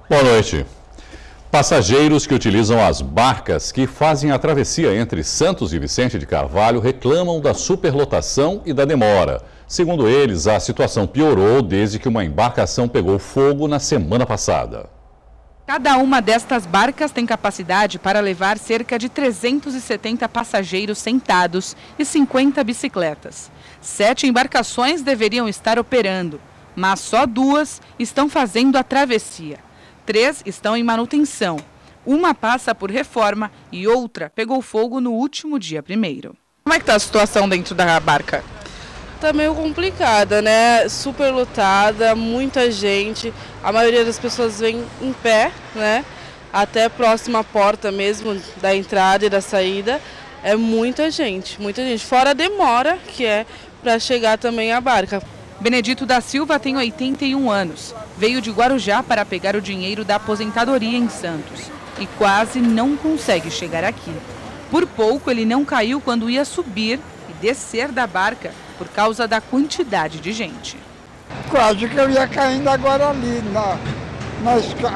Boa noite. Passageiros que utilizam as barcas que fazem a travessia entre Santos e Vicente de Carvalho reclamam da superlotação e da demora. Segundo eles, a situação piorou desde que uma embarcação pegou fogo na semana passada. Cada uma destas barcas tem capacidade para levar cerca de 370 passageiros sentados e 50 bicicletas. 7 embarcações deveriam estar operando, mas só 2 estão fazendo a travessia. 3 estão em manutenção. Uma passa por reforma e outra pegou fogo no último dia 1º. Como é que está a situação dentro da barca? Tá meio complicada, né? Super lotada, muita gente. A maioria das pessoas vem em pé, né? Até a próxima porta mesmo da entrada e da saída. É muita gente, muita gente. Fora a demora que é para chegar também a barca. Benedito da Silva tem 81 anos. Veio de Guarujá para pegar o dinheiro da aposentadoria em Santos e quase não consegue chegar aqui. Por pouco ele não caiu quando ia subir e descer da barca por causa da quantidade de gente. Quase que eu ia caindo agora ali,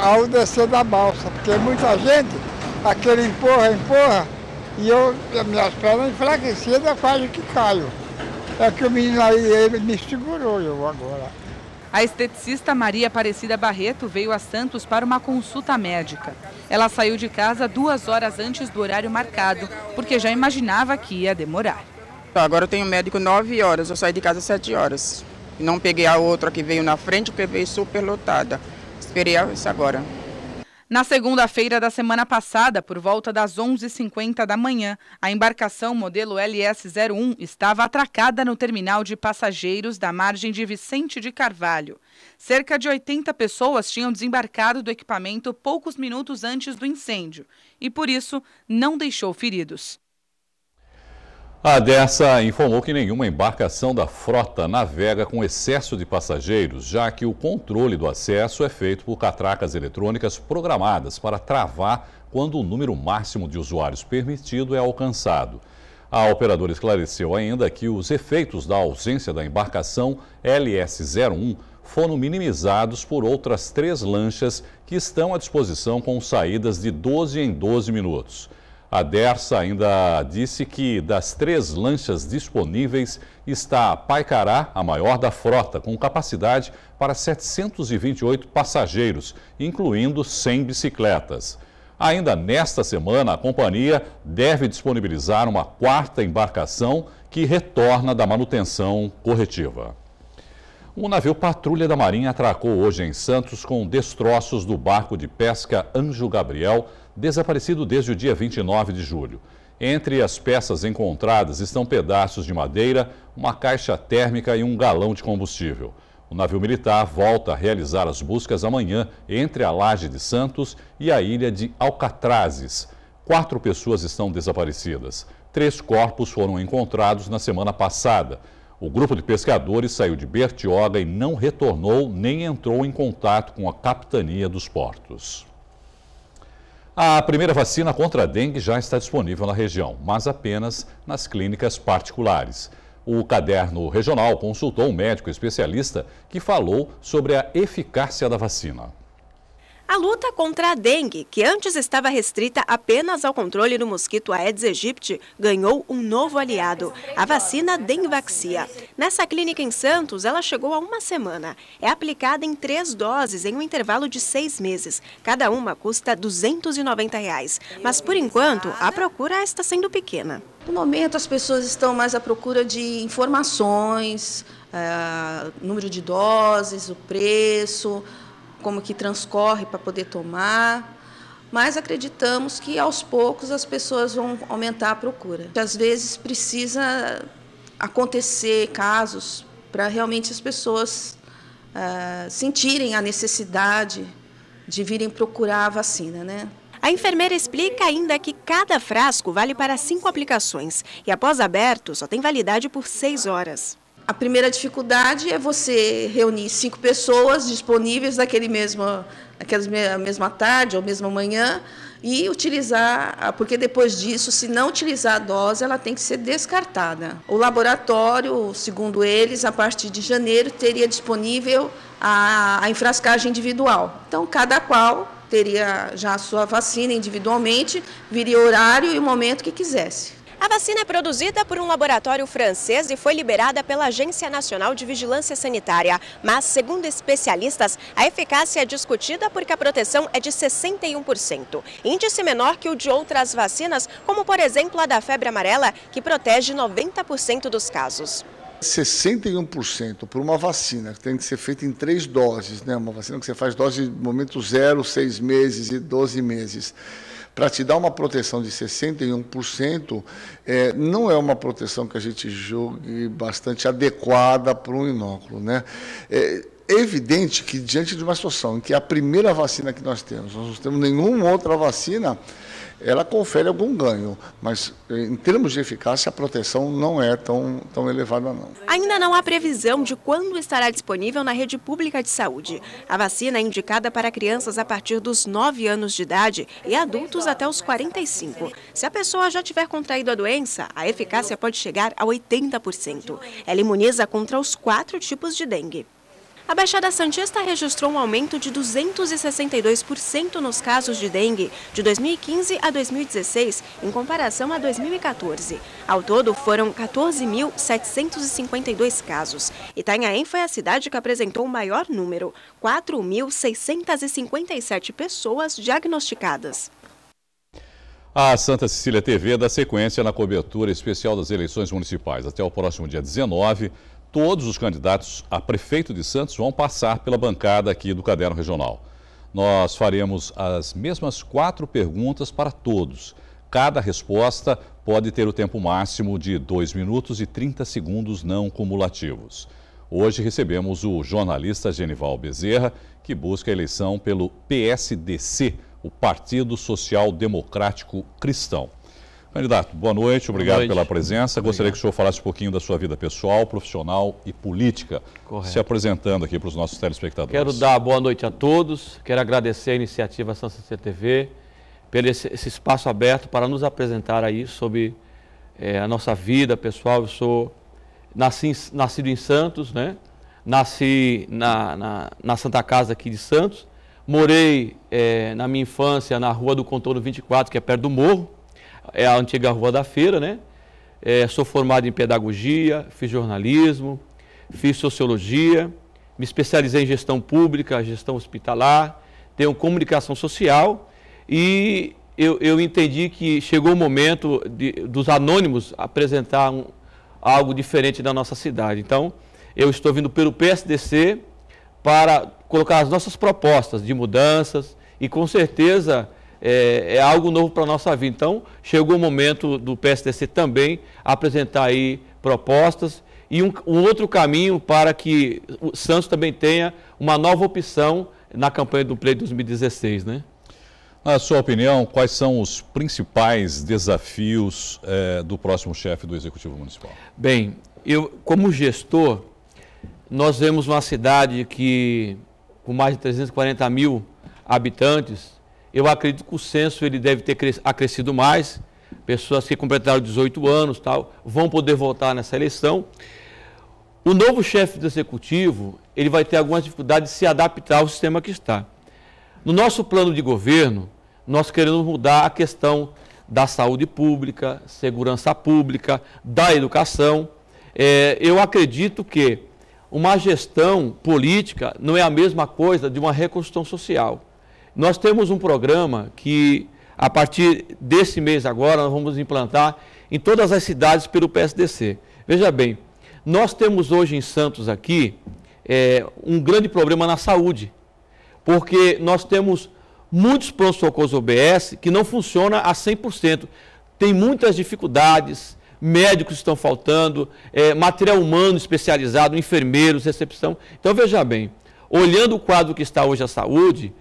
ao descer da balsa, porque muita gente, aquele empurra, e minhas pernas enfraquecidas, quase que caio. É que o menino aí, ele me segurou eu agora. A esteticista Maria Aparecida Barreto veio a Santos para uma consulta médica. Ela saiu de casa 2 horas antes do horário marcado, porque já imaginava que ia demorar. Agora eu tenho médico 9 horas, eu saí de casa 7 horas. Não peguei a outra que veio na frente, porque veio super lotada. Esperei isso agora. Na segunda-feira da semana passada, por volta das 11h50 da manhã, a embarcação modelo LS-01 estava atracada no terminal de passageiros da margem de Vicente de Carvalho. Cerca de 80 pessoas tinham desembarcado do equipamento poucos minutos antes do incêndio e, por isso, não deixou feridos. A Dersa informou que nenhuma embarcação da frota navega com excesso de passageiros, já que o controle do acesso é feito por catracas eletrônicas programadas para travar quando o número máximo de usuários permitido é alcançado. A operadora esclareceu ainda que os efeitos da ausência da embarcação LS-01 foram minimizados por outras 3 lanchas que estão à disposição com saídas de 12 em 12 minutos. A Dersa ainda disse que das 3 lanchas disponíveis está a Paicará, a maior da frota, com capacidade para 728 passageiros, incluindo 100 bicicletas. Ainda nesta semana, a companhia deve disponibilizar uma 4ª embarcação que retorna da manutenção corretiva. Um navio patrulha da Marinha atracou hoje em Santos com destroços do barco de pesca Anjo Gabriel, desaparecido desde o dia 29 de julho. Entre as peças encontradas estão pedaços de madeira, uma caixa térmica e um galão de combustível. O navio militar volta a realizar as buscas amanhã entre a Laje de Santos e a ilha de Alcatrazes. 4 pessoas estão desaparecidas. 3 corpos foram encontrados na semana passada. O grupo de pescadores saiu de Bertioga e não retornou nem entrou em contato com a capitania dos portos. A primeira vacina contra a dengue já está disponível na região, mas apenas nas clínicas particulares. O Caderno Regional consultou um médico especialista que falou sobre a eficácia da vacina. A luta contra a dengue, que antes estava restrita apenas ao controle do mosquito Aedes aegypti, ganhou um novo aliado, a vacina Dengvaxia. Nessa clínica em Santos, ela chegou há uma semana. É aplicada em 3 doses em um intervalo de 6 meses. Cada uma custa R$ 290. Mas, por enquanto, a procura está sendo pequena. No momento, as pessoas estão mais à procura de informações, número de doses, o preço, como que transcorre para poder tomar, mas acreditamos que aos poucos as pessoas vão aumentar a procura. Às vezes precisa acontecer casos para realmente as pessoas sentirem a necessidade de virem procurar a vacina, né? A enfermeira explica ainda que cada frasco vale para 5 aplicações e após aberto só tem validade por 6 horas. A primeira dificuldade é você reunir 5 pessoas disponíveis naquela mesma tarde ou mesma manhã e utilizar, porque depois disso, se não utilizar a dose, ela tem que ser descartada. O laboratório, segundo eles, a partir de janeiro, teria disponível a enfrascagem individual. Então, cada qual teria já a sua vacina individualmente, viria o horário e o momento que quisesse. A vacina é produzida por um laboratório francês e foi liberada pela Agência Nacional de Vigilância Sanitária. Mas, segundo especialistas, a eficácia é discutida porque a proteção é de 61%. Índice menor que o de outras vacinas, como, por exemplo, a da febre amarela, que protege 90% dos casos. 61% por uma vacina que tem que ser feita em 3 doses, né? Uma vacina que você faz dose de momento 0, 6 meses e 12 meses. Para te dar uma proteção de 61%, não é uma proteção que a gente julgue bastante adequada para um inóculo, né? É evidente que, diante de uma situação em que a primeira vacina que nós não temos nenhuma outra vacina, ela confere algum ganho, mas em termos de eficácia, a proteção não é tão elevada, não. Ainda não há previsão de quando estará disponível na rede pública de saúde. A vacina é indicada para crianças a partir dos 9 anos de idade e adultos até os 45. Se a pessoa já tiver contraído a doença, a eficácia pode chegar a 80%. Ela imuniza contra os 4 tipos de dengue. A Baixada Santista registrou um aumento de 262% nos casos de dengue de 2015 a 2016, em comparação a 2014. Ao todo, foram 14.752 casos. Itanhaém foi a cidade que apresentou o maior número, 4.657 pessoas diagnosticadas. A Santa Cecília TV dá sequência na cobertura especial das eleições municipais. Até o próximo dia 19, todos os candidatos a prefeito de Santos vão passar pela bancada aqui do Caderno Regional. Nós faremos as mesmas 4 perguntas para todos. Cada resposta pode ter o tempo máximo de 2 minutos e 30 segundos não cumulativos. Hoje recebemos o jornalista Genival Bezerra, que busca a eleição pelo PSDC, o Partido Social Democrático Cristão. Candidato, boa noite, obrigado pela presença. Gostaria que o senhor falasse um pouquinho da sua vida pessoal, profissional e política, se apresentando aqui para os nossos telespectadores. Quero dar boa noite a todos, quero agradecer a iniciativa Santa Cecília TV pelo esse espaço aberto para nos apresentar aí sobre a nossa vida pessoal. Eu sou nascido em Santos, né? Nasci na Santa Casa aqui de Santos, morei na minha infância na Rua do Contorno 24, que é perto do Morro. É a antiga Rua da Feira, né? Sou formado em pedagogia, fiz jornalismo, fiz sociologia, me especializei em gestão pública, gestão hospitalar, tenho comunicação social e eu entendi que chegou o momento dos anônimos apresentar algo diferente da nossa cidade. Então, eu estou vindo pelo PSDC para colocar as nossas propostas de mudanças e, com certeza, é algo novo para a nossa vida. Então, chegou o momento do PSDC também apresentar aí propostas e um outro caminho para que o Santos também tenha uma nova opção na campanha do Pleito 2016, né? Na sua opinião, quais são os principais desafios do próximo chefe do Executivo Municipal? Bem, eu, como gestor, nós vemos uma cidade que, com mais de 340 mil habitantes, eu acredito que o censo ele deve ter acrescido mais. Pessoas que completaram 18 anos vão poder votar nessa eleição. O novo chefe do Executivo ele vai ter algumas dificuldades de se adaptar ao sistema que está. No nosso plano de governo, nós queremos mudar a questão da saúde pública, segurança pública, da educação. Eu acredito que uma gestão política não é a mesma coisa de uma reconstrução social. Nós temos um programa que, a partir desse mês agora, nós vamos implantar em todas as cidades pelo PSDC. Veja bem, nós temos hoje em Santos aqui um grande problema na saúde, porque nós temos muitos pronto-socorros OBS que não funcionam a 100%. Tem muitas dificuldades, médicos estão faltando, material humano especializado, enfermeiros, recepção. Então, veja bem, olhando o quadro que está hoje a saúde,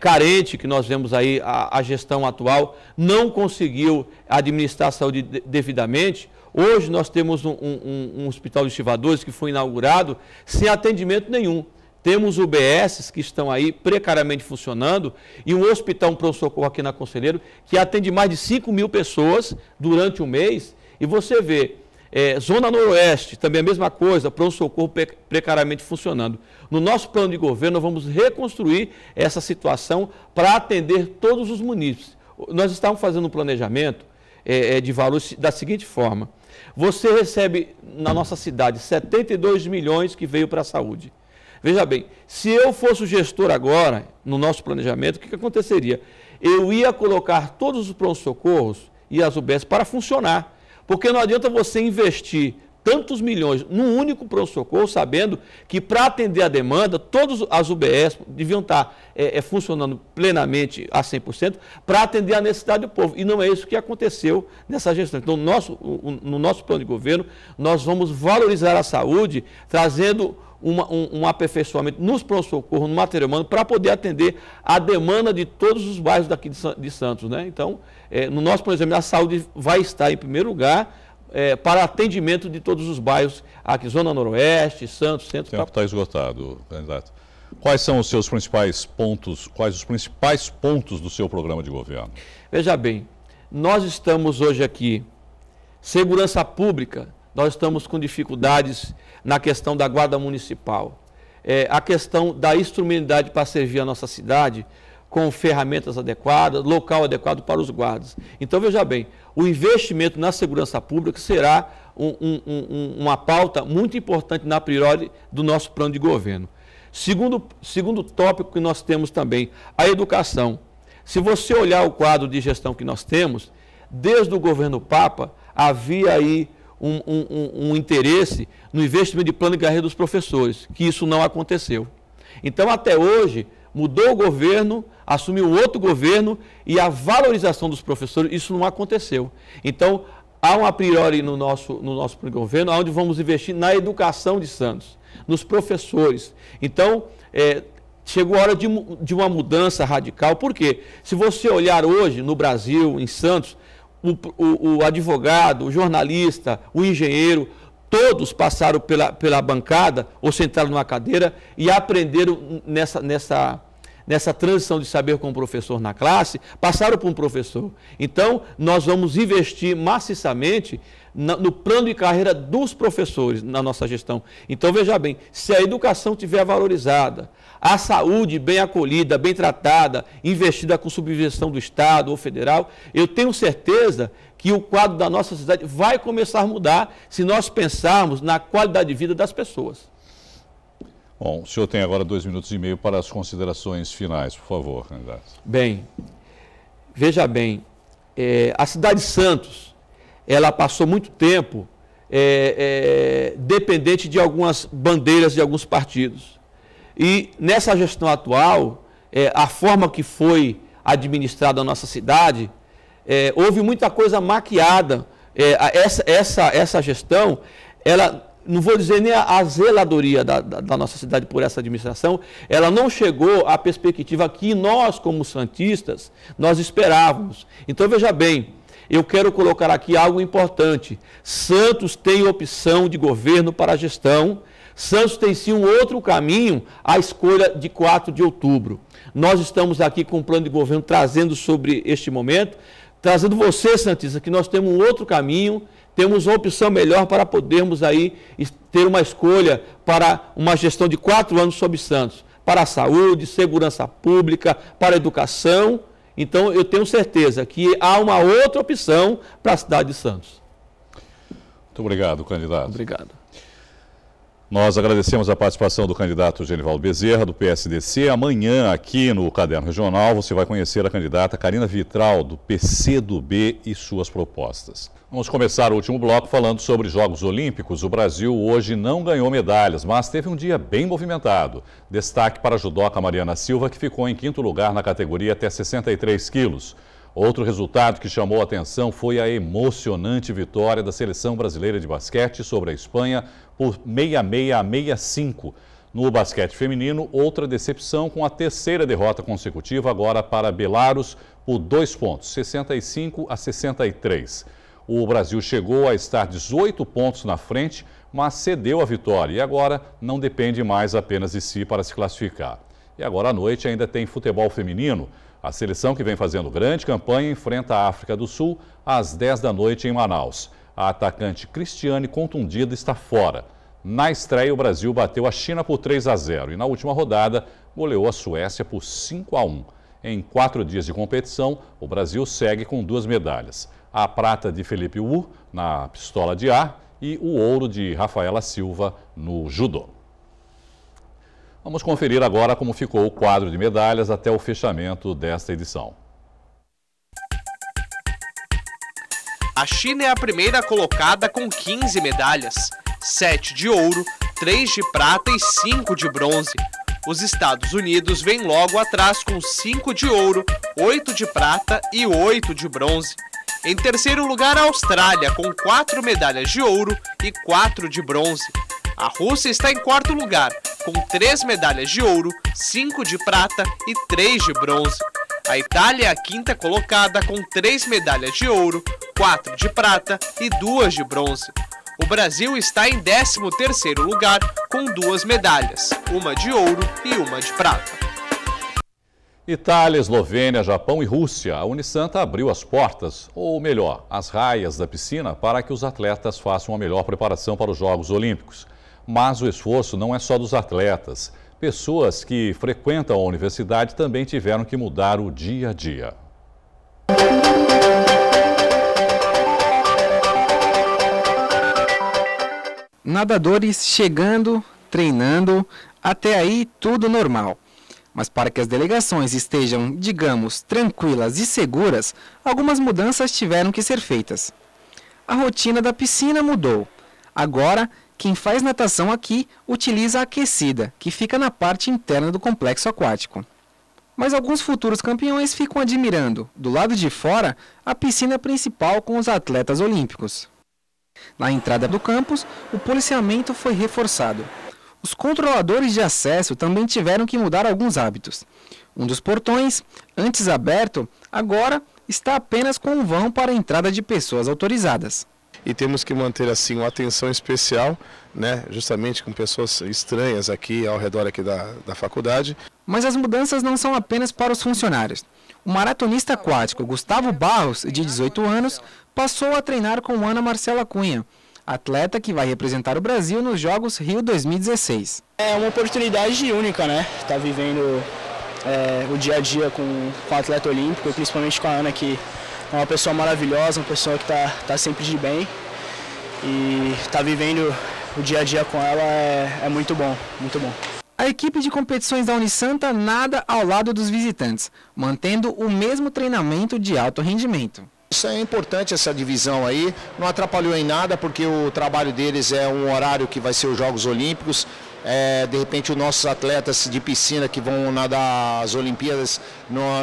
carente, que nós vemos aí, a gestão atual não conseguiu administrar a saúde devidamente. Hoje nós temos um hospital de estivadores que foi inaugurado sem atendimento nenhum. Temos UBSs que estão aí precariamente funcionando e um hospital, um pronto-socorro aqui na Conselheiro, que atende mais de 5.000 pessoas durante um mês. E você vê, Zona Noroeste, também a mesma coisa, pronto-socorro precariamente funcionando. No nosso plano de governo, nós vamos reconstruir essa situação para atender todos os munícipes. Nós estamos fazendo um planejamento de valores da seguinte forma. Você recebe na nossa cidade 72 milhões que veio para a saúde. Veja bem, se eu fosse o gestor agora, no nosso planejamento, o que aconteceria? Eu ia colocar todos os pronto-socorros e as UBS para funcionar. Porque não adianta você investir tantos milhões num único pronto-socorro, sabendo que para atender a demanda, todas as UBS deviam estar funcionando plenamente a 100% para atender a necessidade do povo. E não é isso que aconteceu nessa gestão. Então, no nosso plano de governo, nós vamos valorizar a saúde, trazendo um aperfeiçoamento nos pronto-socorros, no material humano, para poder atender a demanda de todos os bairros daqui de Santos, né? Então, no nosso planejamento, a saúde vai estar em primeiro lugar para atendimento de todos os bairros aqui, Zona Noroeste, Santos, Centro. O tempo está esgotado, candidato. Quais são os seus principais pontos, quais os principais pontos do seu programa de governo? Veja bem, nós estamos hoje aqui, segurança pública, nós estamos com dificuldades na questão da guarda municipal. A questão da instrumentalidade para servir a nossa cidade com ferramentas adequadas, local adequado para os guardas. Então, veja bem, o investimento na segurança pública será uma pauta muito importante na priori do nosso plano de governo. Segundo tópico que nós temos também, a educação. Se você olhar o quadro de gestão que nós temos, desde o governo Papa, havia aí um interesse no investimento de plano de carreira dos professores, que isso não aconteceu. Então, até hoje, mudou o governo, assumiu outro governo e a valorização dos professores, isso não aconteceu. Então, há a priori no nosso plano de governo, onde vamos investir na educação de Santos, nos professores. Então, chegou a hora de uma mudança radical. Por quê? Se você olhar hoje no Brasil, em Santos, o advogado, o jornalista, o engenheiro, todos passaram pela bancada ou sentaram numa cadeira e aprenderam nessa transição de saber com o professor na classe, passaram por um professor. Então, nós vamos investir maciçamente no plano de carreira dos professores na nossa gestão. Então, veja bem, se a educação estiver valorizada, a saúde bem acolhida, bem tratada, investida com subvenção do Estado ou federal, eu tenho certeza que o quadro da nossa cidade vai começar a mudar se nós pensarmos na qualidade de vida das pessoas. Bom, o senhor tem agora 2 minutos e meio para as considerações finais, por favor, candidato. Bem, veja bem, a cidade de Santos, ela passou muito tempo dependente de algumas bandeiras de alguns partidos. E nessa gestão atual, a forma que foi administrada a nossa cidade, houve muita coisa maquiada. Essa gestão, ela, não vou dizer nem a zeladoria da nossa cidade por essa administração, ela não chegou à perspectiva que nós, como santistas, nós esperávamos. Então, veja bem, eu quero colocar aqui algo importante. Santos tem opção de governo para a gestão. Santos tem sim um outro caminho, a escolha de 4 de outubro. Nós estamos aqui com um plano de governo trazendo sobre este momento, trazendo você, santista, que nós temos um outro caminho, temos uma opção melhor para podermos aí ter uma escolha para uma gestão de 4 anos sobre Santos, para a saúde, segurança pública, para a educação. Então, eu tenho certeza que há uma outra opção para a cidade de Santos. Muito obrigado, candidato. Obrigado. Nós agradecemos a participação do candidato Genivaldo Bezerra, do PSDC. Amanhã, aqui no Caderno Regional, você vai conhecer a candidata Carina Vitral, do PCdoB, e suas propostas. Vamos começar o último bloco falando sobre Jogos Olímpicos. O Brasil hoje não ganhou medalhas, mas teve um dia bem movimentado. Destaque para a judoca Mariana Silva, que ficou em 5º lugar na categoria até 63 quilos. Outro resultado que chamou a atenção foi a emocionante vitória da Seleção Brasileira de Basquete sobre a Espanha por 66 a 65. No basquete feminino, outra decepção com a 3ª derrota consecutiva agora para Belarus por 2 pontos, 65 a 63. O Brasil chegou a estar 18 pontos na frente, mas cedeu a vitória e agora não depende mais apenas de si para se classificar. E agora à noite ainda tem futebol feminino. A seleção que vem fazendo grande campanha enfrenta a África do Sul às 10 da noite em Manaus. A atacante Cristiane, contundida, está fora. Na estreia, o Brasil bateu a China por 3-0 e na última rodada goleou a Suécia por 5-1. Em 4 dias de competição, o Brasil segue com 2 medalhas. A prata de Felipe Wu na pistola de ar e o ouro de Rafaela Silva no judô. Vamos conferir agora como ficou o quadro de medalhas até o fechamento desta edição. A China é a primeira colocada com 15 medalhas, 7 de ouro, 3 de prata e 5 de bronze. Os Estados Unidos vêm logo atrás com 5 de ouro, 8 de prata e 8 de bronze. Em terceiro lugar, a Austrália, com 4 medalhas de ouro e 4 de bronze. A Rússia está em quarto lugar, com 3 medalhas de ouro, 5 de prata e 3 de bronze. A Itália é a quinta colocada, com 3 medalhas de ouro, 4 de prata e 2 de bronze. O Brasil está em 13º lugar, com 2 medalhas, uma de ouro e uma de prata. Itália, Eslovênia, Japão e Rússia. A Unisanta abriu as portas, ou melhor, as raias da piscina, para que os atletas façam a melhor preparação para os Jogos Olímpicos. Mas o esforço não é só dos atletas. Pessoas que frequentam a universidade também tiveram que mudar o dia a dia. Nadadores chegando, treinando, até aí tudo normal. Mas para que as delegações estejam, digamos, tranquilas e seguras, algumas mudanças tiveram que ser feitas. A rotina da piscina mudou. Agora, quem faz natação aqui utiliza a aquecida, que fica na parte interna do complexo aquático. Mas alguns futuros campeões ficam admirando, do lado de fora, a piscina principal com os atletas olímpicos. Na entrada do campus, o policiamento foi reforçado. Os controladores de acesso também tiveram que mudar alguns hábitos. Um dos portões, antes aberto, agora está apenas com um vão para a entrada de pessoas autorizadas. E temos que manter assim uma atenção especial, né, justamente com pessoas estranhas aqui ao redor aqui da faculdade. Mas as mudanças não são apenas para os funcionários. O maratonista aquático Gustavo Barros, de 18 anos, passou a treinar com Ana Marcela Cunha, atleta que vai representar o Brasil nos Jogos Rio 2016. É uma oportunidade única, né? Tá vivendo o dia a dia com o atleta olímpico, principalmente com a Ana, que é uma pessoa maravilhosa, uma pessoa que tá sempre de bem. E tá vivendo o dia a dia com ela é muito bom, muito bom. A equipe de competições da Unisanta nada ao lado dos visitantes, mantendo o mesmo treinamento de alto rendimento. Isso é importante, essa divisão aí, não atrapalhou em nada, porque o trabalho deles é um horário que vai ser os Jogos Olímpicos. De repente os nossos atletas de piscina que vão nadar as Olimpíadas,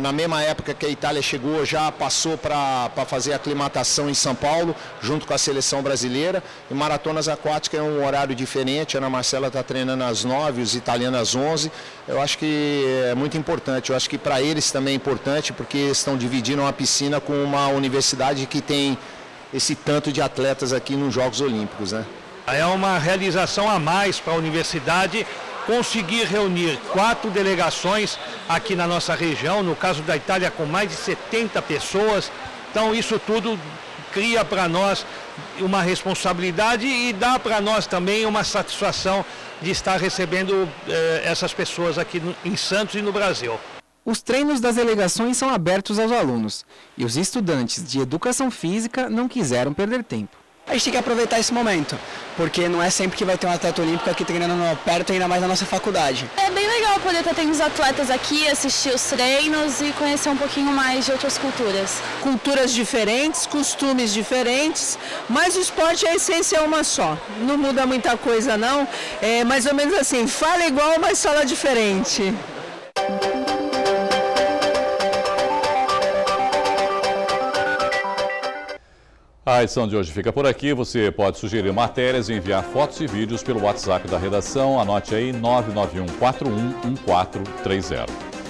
na mesma época que a Itália chegou, já passou para fazer a aclimatação em São Paulo, junto com a seleção brasileira. E maratonas aquáticas é um horário diferente, a Ana Marcela está treinando às 9, os italianos às 11. Eu acho que é muito importante, eu acho que para eles também é importante, porque eles estão dividindo uma piscina com uma universidade que tem esse tanto de atletas aqui nos Jogos Olímpicos, né? É uma realização a mais para a universidade conseguir reunir 4 delegações aqui na nossa região, no caso da Itália com mais de 70 pessoas. Então isso tudo cria para nós uma responsabilidade e dá para nós também uma satisfação de estar recebendo essas pessoas aqui em Santos e no Brasil. Os treinos das delegações são abertos aos alunos e os estudantes de educação física não quiseram perder tempo. A gente tem que aproveitar esse momento, porque não é sempre que vai ter um atleta olímpico aqui treinando perto, ainda mais na nossa faculdade. É bem legal poder estar tendo os atletas aqui, assistir os treinos e conhecer um pouquinho mais de outras culturas. Culturas diferentes, costumes diferentes, mas o esporte, a essência é uma só. Não muda muita coisa não, é mais ou menos assim, fala igual, mas fala diferente. A edição de hoje fica por aqui. Você pode sugerir matérias e enviar fotos e vídeos pelo WhatsApp da redação. Anote aí 991411430.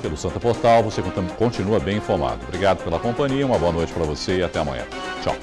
Pelo Santa Portal, você continua bem informado. Obrigado pela companhia, uma boa noite para você e até amanhã. Tchau.